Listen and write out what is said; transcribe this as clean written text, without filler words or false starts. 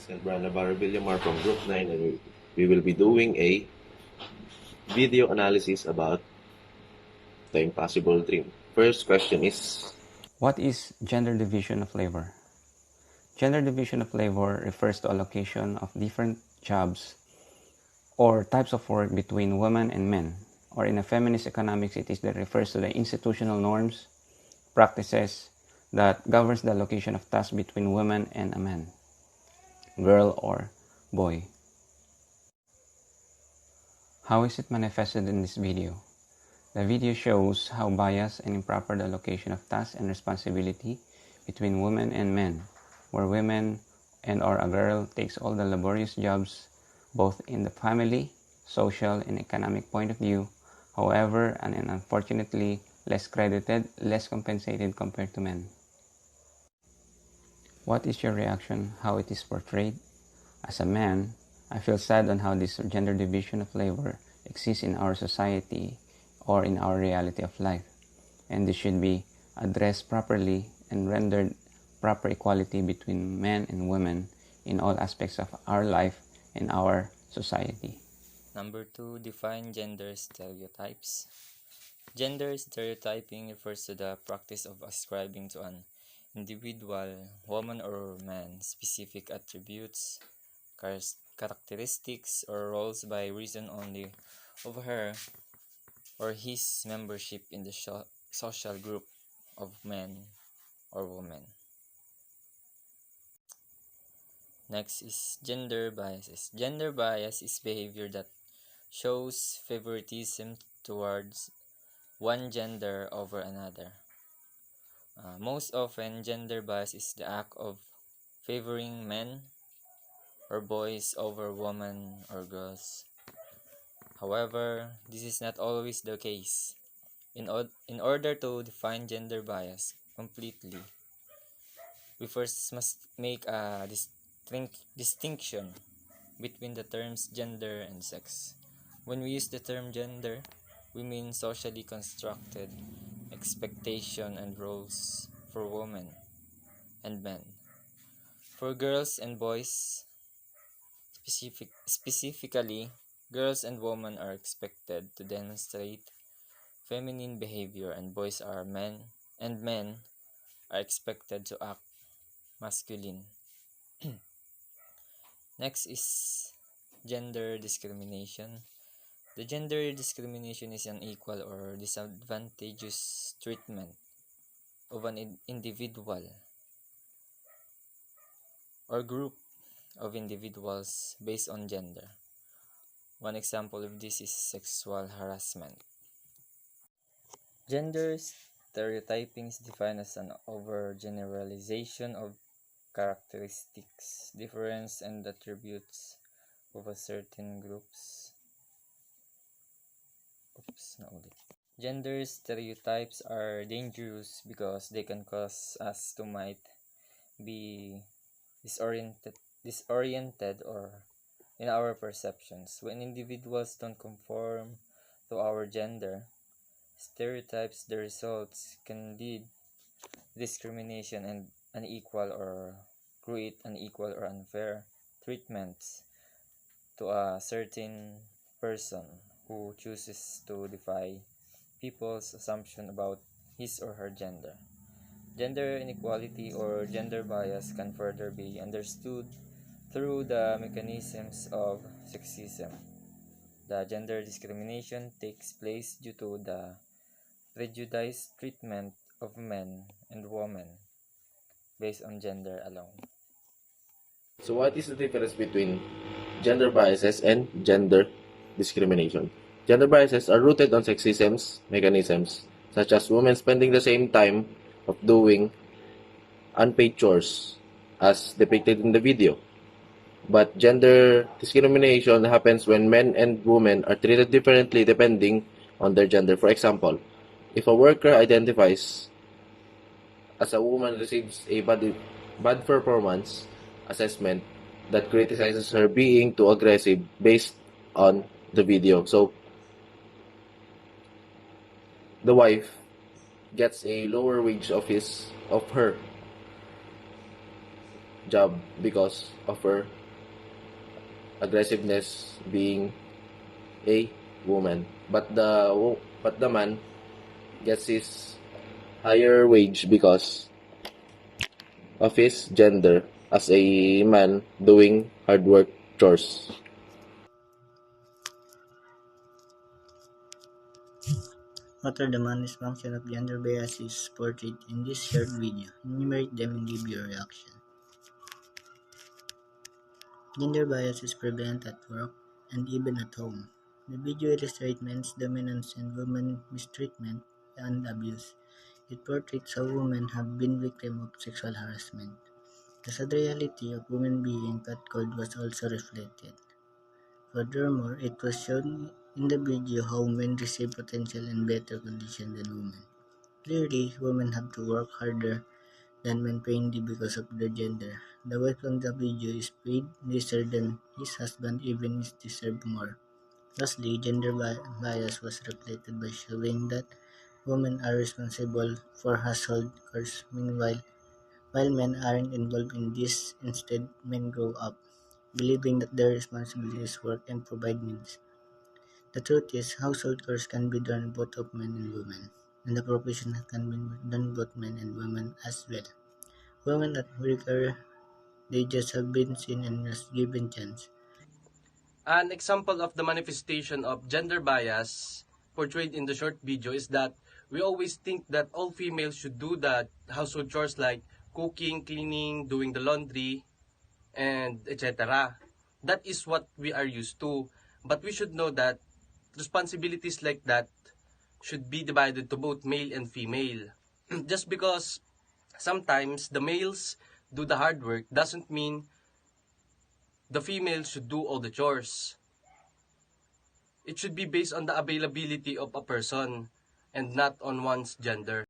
and Brana Villamar from Group 9, and we will be doing a video analysis about the impossible dream. First question is, What is gender division of labor? Gender division of labor refers to allocation of different jobs or types of work between women and men, or in a feminist economics, it is that refers to the institutional norms, practices that governs the allocation of tasks between women and a man, girl or boy. How is it manifested in this video? The video shows how biased and improper the allocation of tasks and responsibility between women and men, where women and or a girl takes all the laborious jobs both in the family, social, and economic point of view, however, and unfortunately less credited, less compensated compared to men. What is your reaction how it is portrayed? As a man, I feel sad on how this gender division of labor exists in our society or in our reality of life, and this should be addressed properly and rendered proper equality between men and women in all aspects of our life and our society. Number 2, define gender stereotypes. Gender stereotyping refers to the practice of ascribing to an individual, woman or man, specific attributes, characteristics, or roles by reason only of her or his membership in the social group of men or women. Next is gender biases. Gender bias is behavior that shows favoritism towards one gender over another. Most often, gender bias is the act of favoring men or boys over women or girls. However, this is not always the case. In order to define gender bias completely, we first must make a distinction between the terms gender and sex. When we use the term gender, we mean socially constructed expectation and roles for women and men. For girls and boys, specifically, girls and women are expected to demonstrate feminine behavior, and boys are men are expected to act masculine. Next is gender discrimination. The gender discrimination is unequal or disadvantageous treatment of an individual or group of individuals based on gender. One example of this is sexual harassment. Gender stereotyping is defined as an overgeneralization of characteristics, difference, and attributes of a certain groups. Gender stereotypes are dangerous because they can cause us to might be disoriented or in our perceptions. When individuals don't conform to our gender stereotypes, the results can lead discrimination and unequal or create unequal or unfair treatments to a certain person who chooses to defy people's assumption about his or her gender. Gender inequality or gender bias can further be understood through the mechanisms of sexism. The gender discrimination takes place due to the prejudiced treatment of men and women based on gender alone. so what is the difference between gender biases and gender discrimination? Gender biases are rooted on sexism mechanisms, such as women spending the same time of doing unpaid chores as depicted in the video. But gender discrimination happens when men and women are treated differently depending on their gender. For example, if a worker identifies as a woman receives a bad performance assessment that criticizes her being too aggressive based on the video. So the wife gets a lower wage of her job because of her aggressiveness being a woman. But the man gets his higher wage because of his gender as a man doing hard work chores. What are the managed functions of gender biases portrayed in this short video? Enumerate them and give your reaction. Gender bias is prevalent at work and even at home. The video illustrates men's dominance and women's mistreatment and abuse. It portrays how women have been victims of sexual harassment. The sad reality of women being catcalled was also reflected. Furthermore, it was shown in the video how men receive potential and better conditions than women. Clearly, women have to work harder than men plainly because of their gender. The wife on the video is paid lesser than his husband, even is deserved more. Lastly, gender bias was reflected by showing that women are responsible for household chores, meanwhile, while men aren't involved in this. Instead, men grow up believing that their responsibility is work and provide needs. The truth is, household chores can be done both of men and women, and the profession can be done both men and women as well. Women at weaker they just have been seen and was given chance. An example of the manifestation of gender bias portrayed in the short video is that we always think that all females should do the household chores like cooking, cleaning, doing the laundry, and etc. That is what we are used to. But we should know that responsibilities like that should be divided to both male and female. Just because sometimes the males do the hard work doesn't mean the females should do all the chores. It should be based on the availability of a person and not on one's gender.